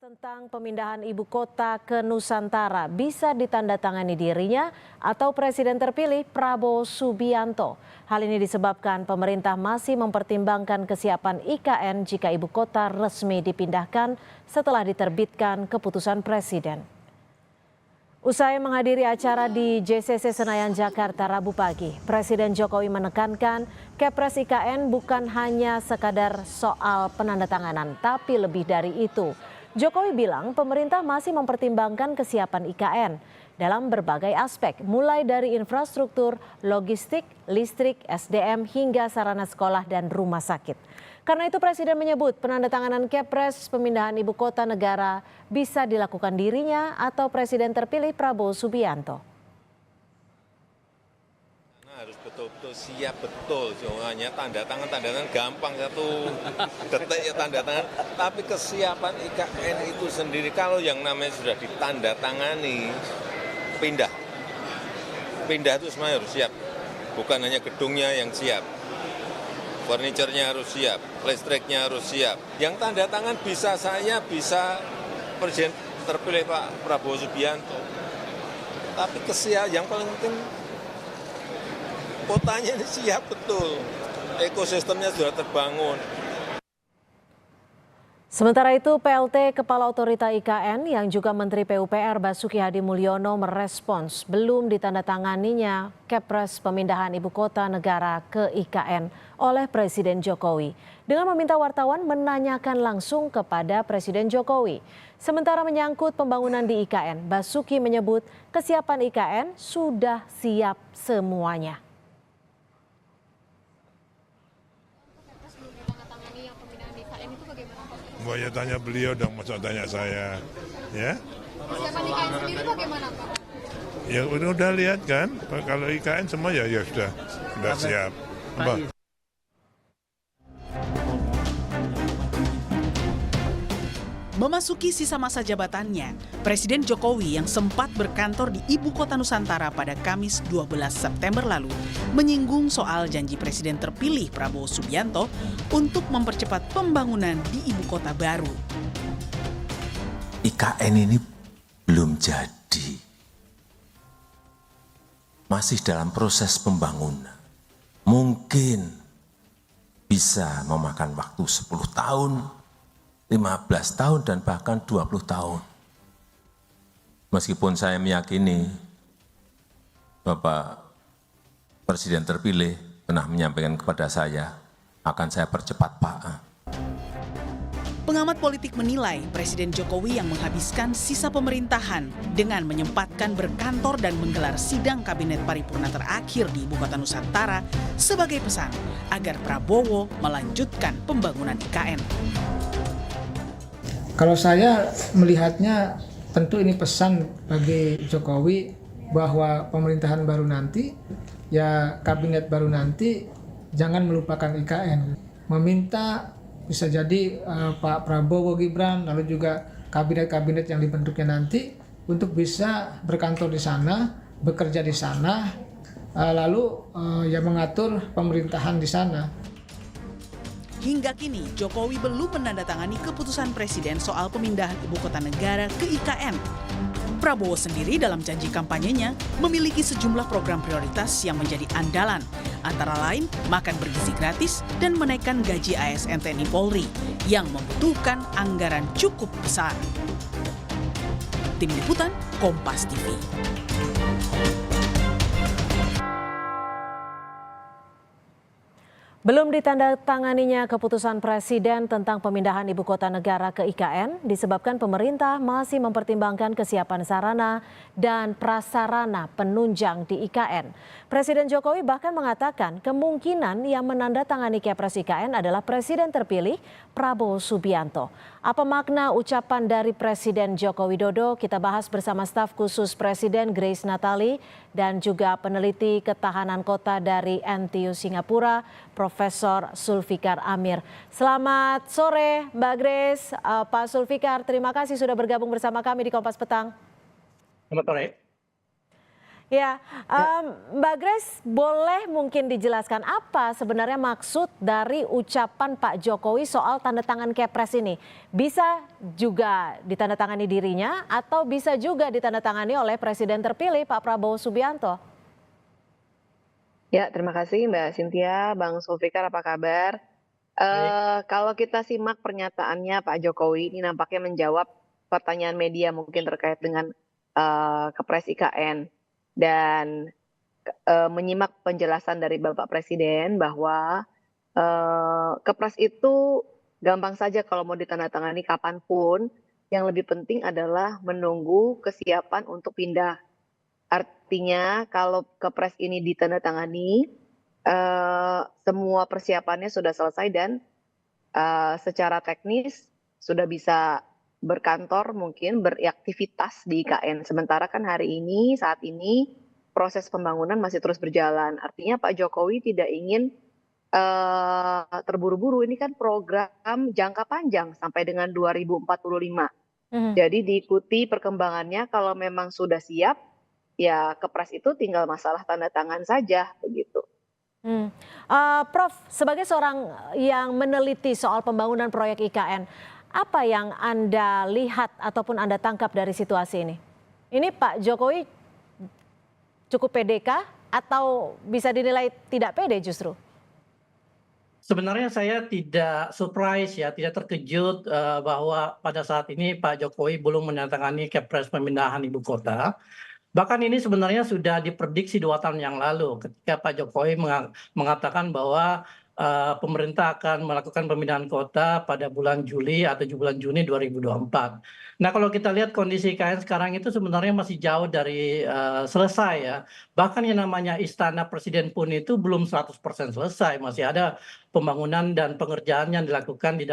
Tentang pemindahan ibu kota ke Nusantara bisa ditandatangani dirinya atau Presiden terpilih Prabowo Subianto. Hal ini disebabkan pemerintah masih mempertimbangkan kesiapan IKN jika ibu kota resmi dipindahkan setelah diterbitkan keputusan Presiden. Usai menghadiri acara di JCC Senayan, Jakarta Rabu pagi, Presiden Jokowi menekankan Kepres IKN bukan hanya sekadar soal penandatanganan, tapi lebih dari itu. Jokowi bilang pemerintah masih mempertimbangkan kesiapan IKN dalam berbagai aspek, mulai dari infrastruktur, logistik, listrik, SDM, hingga sarana sekolah dan rumah sakit. Karena itu Presiden menyebut penandatanganan Kepres pemindahan ibu kota negara bisa dilakukan dirinya atau Presiden terpilih Prabowo Subianto. Harus betul-betul siap betul, hanya tanda tangan gampang, satu detik ya tanda tangan, tapi kesiapan IKN itu sendiri kalau yang namanya sudah ditandatangani pindah itu semuanya harus siap, bukan hanya gedungnya yang siap, furniturnya harus siap, listriknya harus siap. Yang tanda tangan bisa saya, bisa Presiden terpilih Pak Prabowo Subianto, tapi yang paling penting kotanya ini siap betul, ekosistemnya sudah terbangun. Sementara itu PLT Kepala Otorita IKN yang juga Menteri PUPR Basuki Hadi Mulyono merespons belum ditandatanganinya Kepres pemindahan ibu kota negara ke IKN oleh Presiden Jokowi dengan meminta wartawan menanyakan langsung kepada Presiden Jokowi. Sementara menyangkut pembangunan di IKN, Basuki menyebut kesiapan IKN sudah siap semuanya. Wah, ya tanya beliau dong, masa tanya saya, ya? Persiapan IKN sendiri bagaimana, Pak? Ya udah lihat kan, kalau IKN semua ya sudah siap. Memasuki sisa masa jabatannya, Presiden Jokowi yang sempat berkantor di Ibu Kota Nusantara pada Kamis 12 September lalu menyinggung soal janji Presiden terpilih Prabowo Subianto untuk mempercepat pembangunan di ibu kota baru. IKN ini belum jadi, masih dalam proses pembangunan. Mungkin bisa memakan waktu 10 tahun, 15 tahun dan bahkan 20 tahun. Meskipun saya meyakini Bapak Presiden terpilih pernah menyampaikan kepada saya, akan saya percepat Pak. Pengamat politik menilai Presiden Jokowi yang menghabiskan sisa pemerintahan dengan menyempatkan berkantor dan menggelar sidang kabinet paripurna terakhir di Ibu Kota Nusantara sebagai pesan agar Prabowo melanjutkan pembangunan IKN. Kalau saya melihatnya tentu ini pesan bagi Jokowi bahwa pemerintahan baru nanti, ya kabinet baru nanti jangan melupakan IKN. Meminta bisa jadi Pak Prabowo Gibran, lalu juga kabinet-kabinet yang dibentuknya nanti untuk bisa berkantor di sana, bekerja di sana, lalu ya mengatur pemerintahan di sana. Hingga kini, Jokowi belum menandatangani keputusan Presiden soal pemindahan ibu kota negara ke IKN. Prabowo sendiri dalam janji kampanyenya memiliki sejumlah program prioritas yang menjadi andalan, antara lain makan bergizi gratis dan menaikkan gaji ASN TNI Polri yang membutuhkan anggaran cukup besar. Tim Liputan, Kompas TV. Belum ditandatanganinya keputusan Presiden tentang pemindahan ibu kota negara ke IKN disebabkan pemerintah masih mempertimbangkan kesiapan sarana dan prasarana penunjang di IKN. Presiden Jokowi bahkan mengatakan kemungkinan yang menandatangani Kepres IKN adalah Presiden terpilih Prabowo Subianto. Apa makna ucapan dari Presiden Joko Widodo? Kita bahas bersama staf khusus Presiden Grace Natali dan juga peneliti ketahanan kota dari NTU Singapura, Profesor Zulfikar Amir. Selamat sore Mbak Grace, Pak Zulfikar, terima kasih sudah bergabung bersama kami di Kompas Petang. Selamat sore. Ya, Mbak Grace, boleh mungkin dijelaskan apa sebenarnya maksud dari ucapan Pak Jokowi soal tanda tangan Kepres ini? Bisa juga ditandatangani dirinya atau bisa juga ditandatangani oleh Presiden terpilih Pak Prabowo Subianto? Ya, terima kasih Mbak Cynthia, Bang Sulfikar, apa kabar? Kalau kita simak pernyataannya Pak Jokowi ini nampaknya menjawab pertanyaan media mungkin terkait dengan Kepres IKN dan menyimak penjelasan dari Bapak Presiden bahwa Kepres itu gampang saja kalau mau ditandatangani kapanpun. Yang lebih penting adalah menunggu kesiapan untuk pindah. Artinya kalau Kepres ini ditandatangani, semua persiapannya sudah selesai dan secara teknis sudah bisa berkantor mungkin beraktivitas di IKN. Sementara kan saat ini proses pembangunan masih terus berjalan. Artinya Pak Jokowi tidak ingin terburu-buru. Ini kan program jangka panjang sampai dengan 2045. Jadi diikuti perkembangannya, kalau memang sudah siap, ya Kepres itu tinggal masalah tanda tangan saja begitu. Prof, sebagai seorang yang meneliti soal pembangunan proyek IKN, apa yang Anda lihat ataupun Anda tangkap dari situasi ini? Ini Pak Jokowi cukup pede kah atau bisa dinilai tidak pede justru? Sebenarnya saya tidak surprise ya, tidak terkejut bahwa pada saat ini Pak Jokowi belum menandatangani Kepres pemindahan ibu kota. Bahkan ini sebenarnya sudah diprediksi 2 tahun yang lalu ketika Pak Jokowi mengatakan bahwa pemerintah akan melakukan pemindahan kota pada bulan Juli atau bulan Juni 2024. Nah, kalau kita lihat kondisi IKN sekarang itu sebenarnya masih jauh dari selesai ya. Bahkan yang namanya Istana Presiden pun itu belum 100% selesai, masih ada pembangunan dan pengerjaan yang dilakukan di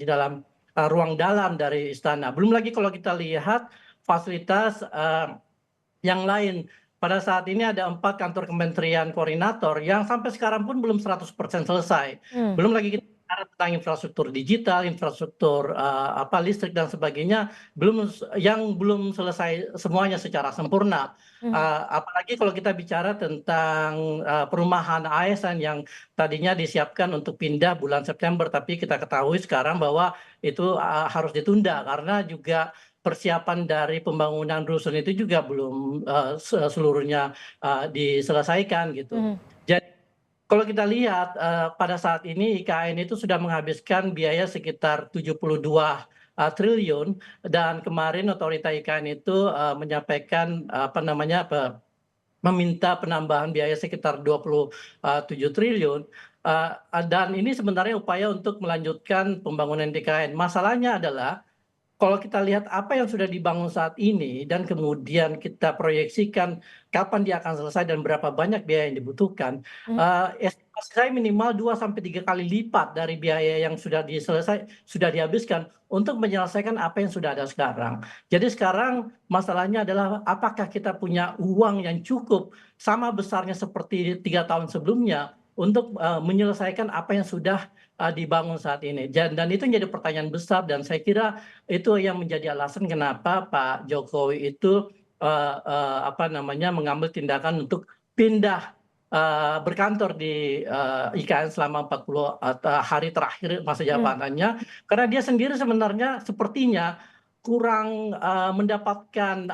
dalam ruang dalam dari istana. Belum lagi kalau kita lihat fasilitas yang lain. Pada saat ini ada 4 kantor kementerian koordinator yang sampai sekarang pun belum 100% selesai. Belum lagi kita bicara tentang infrastruktur digital, infrastruktur listrik dan sebagainya, yang belum selesai semuanya secara sempurna. Apalagi kalau kita bicara tentang perumahan ASN yang tadinya disiapkan untuk pindah bulan September, tapi kita ketahui sekarang bahwa itu harus ditunda karena juga persiapan dari pembangunan rusun itu juga belum seluruhnya diselesaikan gitu. Jadi kalau kita lihat pada saat ini IKN itu sudah menghabiskan biaya sekitar 72 triliun dan kemarin otorita IKN itu menyampaikan meminta penambahan biaya sekitar 27 triliun. Dan ini sebenarnya upaya untuk melanjutkan pembangunan IKN. Masalahnya adalah kalau kita lihat apa yang sudah dibangun saat ini dan kemudian kita proyeksikan kapan dia akan selesai dan berapa banyak biaya yang dibutuhkan, estimasi saya minimal 2-3 kali lipat dari biaya yang sudah dihabiskan untuk menyelesaikan apa yang sudah ada sekarang. Jadi sekarang masalahnya adalah apakah kita punya uang yang cukup sama besarnya seperti 3 tahun sebelumnya untuk menyelesaikan apa yang sudah dibangun saat ini. Dan itu menjadi pertanyaan besar dan saya kira itu yang menjadi alasan kenapa Pak Jokowi itu mengambil tindakan untuk pindah berkantor di IKN selama 40 hari terakhir masa jabatannya, karena dia sendiri sebenarnya sepertinya kurang mendapatkan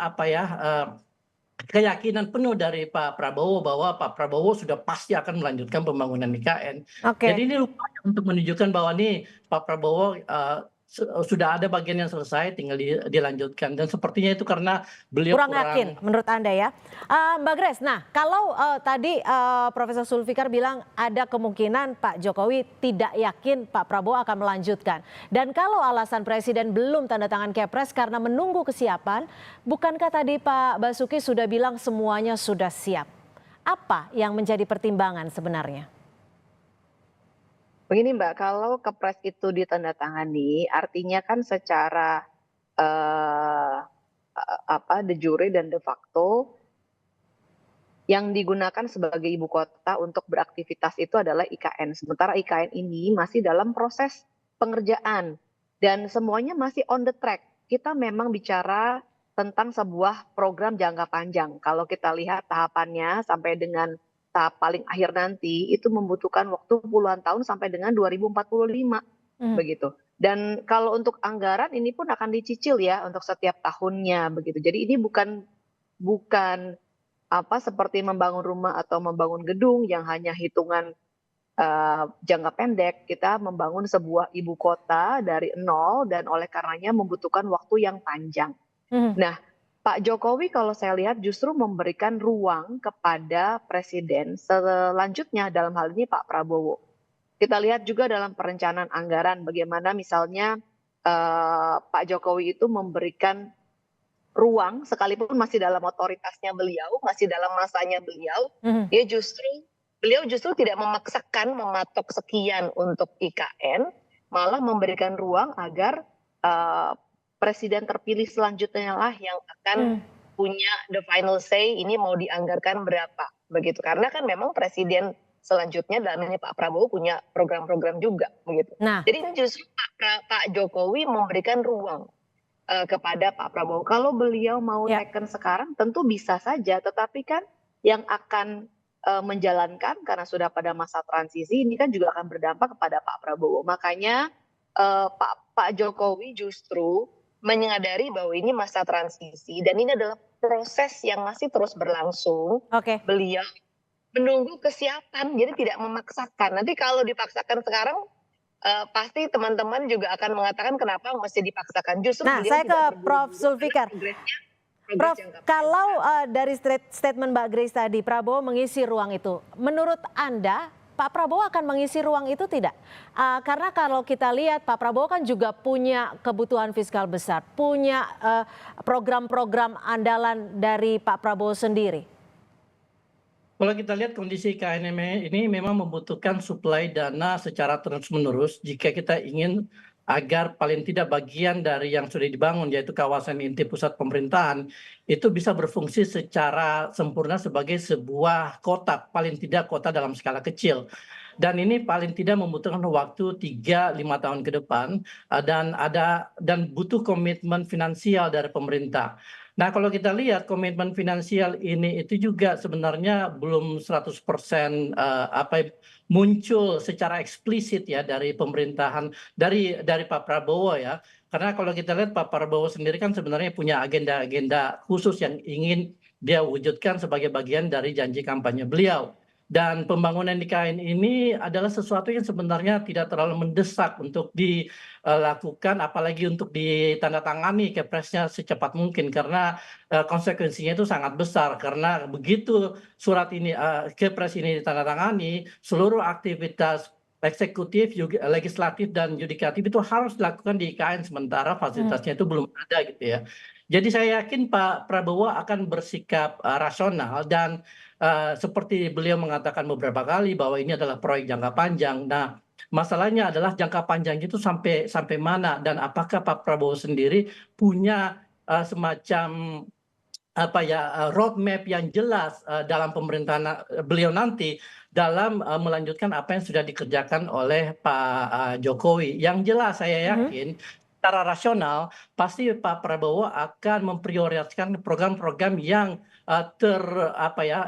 keyakinan penuh dari Pak Prabowo bahwa Pak Prabowo sudah pasti akan melanjutkan pembangunan IKN. Jadi ini upaya untuk menunjukkan bahwa nih Pak Prabowo sudah ada bagian yang selesai, tinggal dilanjutkan. Dan sepertinya itu karena beliau kurang yakin menurut Anda ya. Mbak Grace, nah kalau tadi Profesor Sulfikar bilang ada kemungkinan Pak Jokowi tidak yakin Pak Prabowo akan melanjutkan. Dan kalau alasan Presiden belum tanda tangan Kepres karena menunggu kesiapan, bukankah tadi Pak Basuki sudah bilang semuanya sudah siap? Apa yang menjadi pertimbangan sebenarnya? Begini Mbak, kalau Kepres itu ditandatangani, artinya kan secara de jure dan de facto yang digunakan sebagai ibu kota untuk beraktivitas itu adalah IKN. Sementara IKN ini masih dalam proses pengerjaan dan semuanya masih on the track. Kita memang bicara tentang sebuah program jangka panjang. Kalau kita lihat tahapannya sampai dengan tahap paling akhir nanti, itu membutuhkan waktu puluhan tahun sampai dengan 2045, Mhm. begitu. Dan kalau untuk anggaran ini pun akan dicicil ya untuk setiap tahunnya, begitu. Jadi ini bukan seperti membangun rumah atau membangun gedung yang hanya hitungan jangka pendek. Kita membangun sebuah ibu kota dari nol dan oleh karenanya membutuhkan waktu yang panjang. Mhm. Nah, Pak Jokowi kalau saya lihat justru memberikan ruang kepada presiden selanjutnya, dalam hal ini Pak Prabowo. Kita lihat juga dalam perencanaan anggaran bagaimana misalnya Pak Jokowi itu memberikan ruang sekalipun masih dalam otoritasnya beliau, masih dalam masanya beliau, Mhm. beliau justru tidak memaksakan mematok sekian untuk IKN, malah memberikan ruang agar presiden terpilih selanjutnya lah yang akan punya the final say ini mau dianggarkan berapa, begitu. Karena kan memang presiden selanjutnya dalam ini Pak Prabowo punya program-program juga, begitu. Nah, Jadi ini justru Pak Jokowi memberikan ruang kepada Pak Prabowo. Kalau beliau mau ya. teken sekarang tentu bisa saja, tetapi kan yang akan menjalankan karena sudah pada masa transisi ini kan juga akan berdampak kepada Pak Prabowo. Makanya Pak Jokowi justru menyadari bahwa ini masa transisi dan ini adalah proses yang masih terus berlangsung. Oke. Beliau menunggu kesiapan, jadi tidak memaksakan. Nanti kalau dipaksakan sekarang pasti teman-teman juga akan mengatakan kenapa mesti dipaksakan. Justru Nah, beliau saya ke tidak terburu-buru Prof. karena Zulfikar. progresnya Prof, progres jangka panjang. kalau dari statement Mbak Grace tadi, Prabowo mengisi ruang itu. Menurut Anda, Pak Prabowo akan mengisi ruang itu tidak? Karena kalau kita lihat Pak Prabowo kan juga punya kebutuhan fiskal besar, punya program-program andalan dari Pak Prabowo sendiri. Kalau kita lihat kondisi IKN ini memang membutuhkan suplai dana secara terus-menerus jika kita ingin agar paling tidak bagian dari yang sudah dibangun, yaitu kawasan inti pusat pemerintahan, itu bisa berfungsi secara sempurna sebagai sebuah kota, paling tidak kota dalam skala kecil. Dan ini paling tidak membutuhkan waktu 3-5 tahun ke depan, dan butuh komitmen finansial dari pemerintah. Nah, kalau kita lihat komitmen finansial ini itu juga sebenarnya belum 100% muncul secara eksplisit ya dari pemerintahan dari Pak Prabowo ya. Karena kalau kita lihat Pak Prabowo sendiri kan sebenarnya punya agenda-agenda khusus yang ingin dia wujudkan sebagai bagian dari janji kampanye beliau. Dan pembangunan IKN ini adalah sesuatu yang sebenarnya tidak terlalu mendesak untuk dilakukan, apalagi untuk ditandatangani Kepresnya secepat mungkin, karena konsekuensinya itu sangat besar. Karena begitu surat ini, Kepres ini ditandatangani, seluruh aktivitas eksekutif, legislatif, dan yudikatif itu harus dilakukan di IKN, sementara fasilitasnya itu belum ada gitu ya. Jadi saya yakin Pak Prabowo akan bersikap rasional dan seperti beliau mengatakan beberapa kali bahwa ini adalah proyek jangka panjang. Nah, masalahnya adalah jangka panjang itu sampai mana dan apakah Pak Prabowo sendiri punya semacam roadmap yang jelas dalam pemerintahan beliau nanti dalam melanjutkan apa yang sudah dikerjakan oleh Pak Jokowi. Yang jelas saya yakin secara rasional pasti Pak Prabowo akan memprioritaskan program-program yang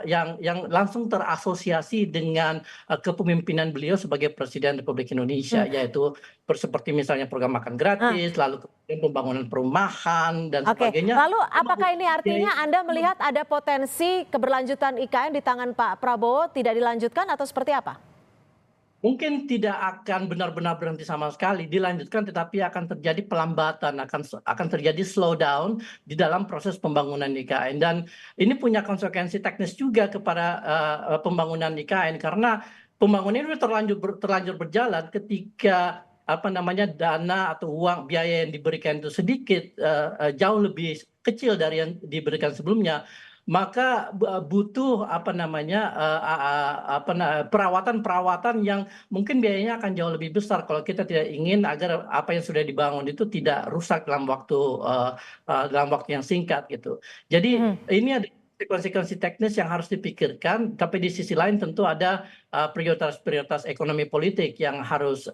yang langsung terasosiasi dengan kepemimpinan beliau sebagai Presiden Republik Indonesia, yaitu seperti misalnya program makan gratis, lalu kemudian pembangunan perumahan dan sebagainya. Lalu apakah ini artinya Anda melihat ada potensi keberlanjutan IKN di tangan Pak Prabowo tidak dilanjutkan atau seperti apa? Mungkin tidak akan benar-benar berhenti sama sekali, dilanjutkan, tetapi akan terjadi pelambatan, akan terjadi slowdown di dalam proses pembangunan IKN. Dan ini punya konsekuensi teknis juga kepada pembangunan IKN, karena pembangunan ini terlanjur berjalan ketika dana atau uang biaya yang diberikan itu sedikit, jauh lebih kecil dari yang diberikan sebelumnya. Maka butuh perawatan yang mungkin biayanya akan jauh lebih besar kalau kita tidak ingin agar apa yang sudah dibangun itu tidak rusak dalam waktu yang singkat gitu. Jadi ini ada konsekuensi teknis yang harus dipikirkan, tapi di sisi lain tentu ada prioritas-prioritas ekonomi politik yang harus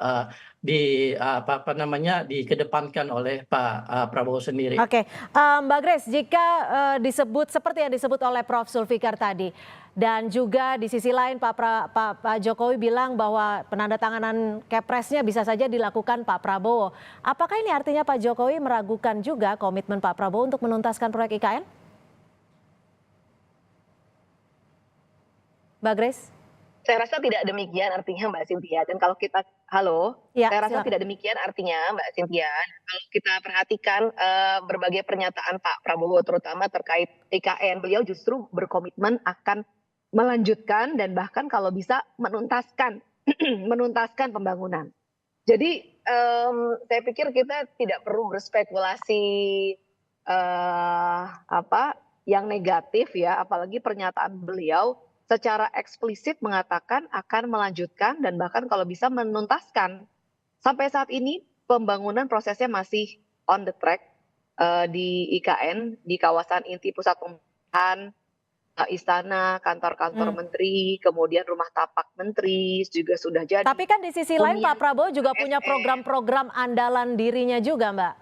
dikedepankan oleh Pak Prabowo sendiri. Oke, Mbak Grace, jika disebut seperti yang disebut oleh Prof. Zulfikar tadi, dan juga di sisi lain Pak Jokowi bilang bahwa penandatanganan Kepresnya bisa saja dilakukan Pak Prabowo. Apakah ini artinya Pak Jokowi meragukan juga komitmen Pak Prabowo untuk menuntaskan proyek IKN? Mbak Grace? Saya rasa tidak demikian artinya Mbak Cynthia. Dan kalau kita, Ya, saya rasa silakan. tidak demikian artinya Mbak Cynthia. Kalau kita perhatikan berbagai pernyataan Pak Prabowo terutama terkait IKN, beliau justru berkomitmen akan melanjutkan dan bahkan kalau bisa menuntaskan menuntaskan pembangunan. Jadi saya pikir kita tidak perlu berspekulasi yang negatif ya, apalagi pernyataan beliau secara eksplisit mengatakan akan melanjutkan dan bahkan kalau bisa menuntaskan. Sampai saat ini pembangunan prosesnya masih on the track di IKN, di kawasan inti pusat pemerintahan, istana, kantor-kantor menteri, kemudian rumah tapak menteri juga sudah jadi. Tapi kan di sisi lain Pak Prabowo juga punya program-program andalan dirinya juga, Mbak.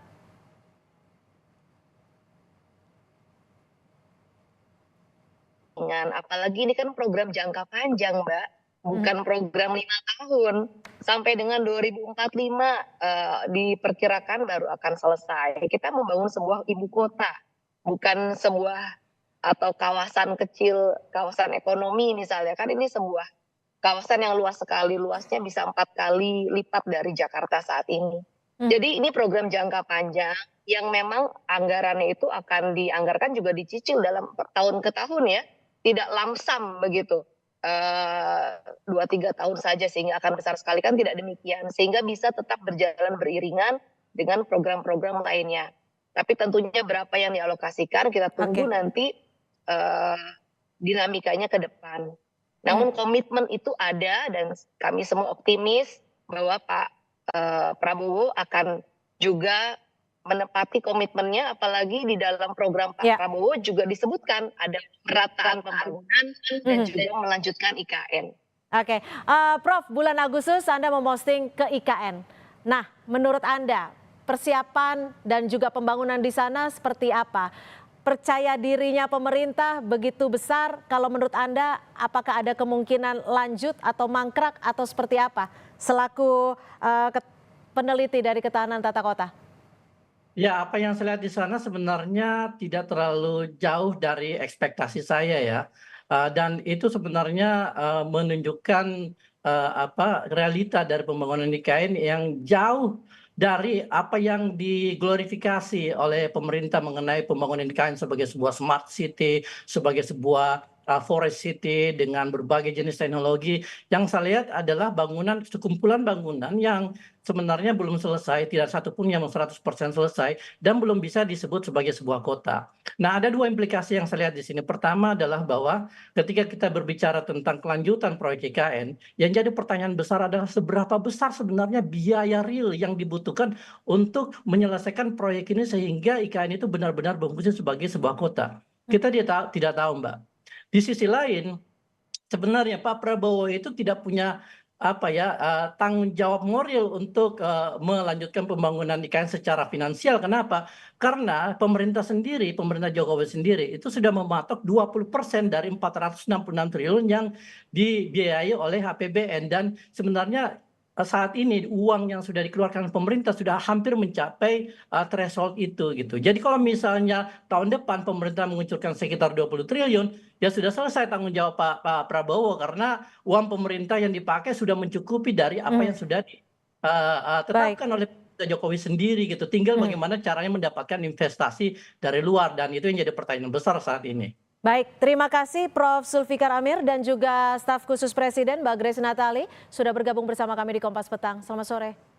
Apalagi ini kan program jangka panjang, Mbak, bukan program 5 tahun. Sampai dengan 2045 diperkirakan baru akan selesai. Kita membangun sebuah ibu kota, bukan sebuah atau kawasan kecil, kawasan ekonomi misalnya. Kan ini sebuah kawasan yang luas sekali, luasnya bisa 4 kali lipat dari Jakarta saat ini. Jadi ini program jangka panjang yang memang anggarannya itu akan dianggarkan juga dicicil dalam tahun ke tahun ya. Tidak lamsam begitu 2-3 tahun saja sehingga akan besar sekali, kan tidak demikian, sehingga bisa tetap berjalan beriringan dengan program-program lainnya. Tapi tentunya berapa yang dialokasikan kita tunggu nanti dinamikanya ke depan. Namun komitmen itu ada dan kami semua optimis bahwa Pak Prabowo akan juga menepati komitmennya, apalagi di dalam program Pak Prabowo juga disebutkan ada pemerataan pembangunan dan juga melanjutkan IKN. Oke, Prof, bulan Agustus Anda memposting ke IKN. Nah, menurut Anda persiapan dan juga pembangunan di sana seperti apa? Percaya dirinya pemerintah begitu besar, kalau menurut Anda apakah ada kemungkinan lanjut atau mangkrak atau seperti apa? Selaku peneliti dari Ketahanan Tata Kota. Ya, apa yang saya lihat di sana sebenarnya tidak terlalu jauh dari ekspektasi saya ya. Dan itu sebenarnya menunjukkan realita dari pembangunan IKN yang jauh dari apa yang diglorifikasi oleh pemerintah mengenai pembangunan IKN sebagai sebuah smart city, sebagai sebuah forest city dengan berbagai jenis teknologi. Yang saya lihat adalah sekumpulan bangunan yang sebenarnya belum selesai, tidak satupun yang 100% selesai dan belum bisa disebut sebagai sebuah kota. Nah, ada 2 implikasi yang saya lihat di sini. Pertama adalah bahwa ketika kita berbicara tentang kelanjutan proyek IKN, yang jadi pertanyaan besar adalah seberapa besar sebenarnya biaya real yang dibutuhkan untuk menyelesaikan proyek ini sehingga IKN itu benar-benar berfungsi sebagai sebuah kota. Kita tidak tahu, Mbak. Di sisi lain, sebenarnya Pak Prabowo itu tidak punya tanggung jawab moral untuk melanjutkan pembangunan IKN secara finansial. Kenapa? Karena pemerintah Jokowi sendiri itu sudah mematok 20% dari 466 triliun yang dibiayai oleh APBN, dan sebenarnya saat ini uang yang sudah dikeluarkan pemerintah sudah hampir mencapai threshold itu gitu. Jadi kalau misalnya tahun depan pemerintah mengucurkan sekitar 20 triliun, ya sudah selesai tanggung jawab Pak Prabowo karena uang pemerintah yang dipakai sudah mencukupi dari apa yang sudah ditetapkan oleh Jokowi sendiri gitu. Tinggal bagaimana caranya mendapatkan investasi dari luar, dan itu yang jadi pertanyaan besar saat ini. Baik, terima kasih Prof. Zulfikar Amir dan juga staf khusus Presiden Mbak Grace Natali sudah bergabung bersama kami di Kompas Petang. Selamat sore.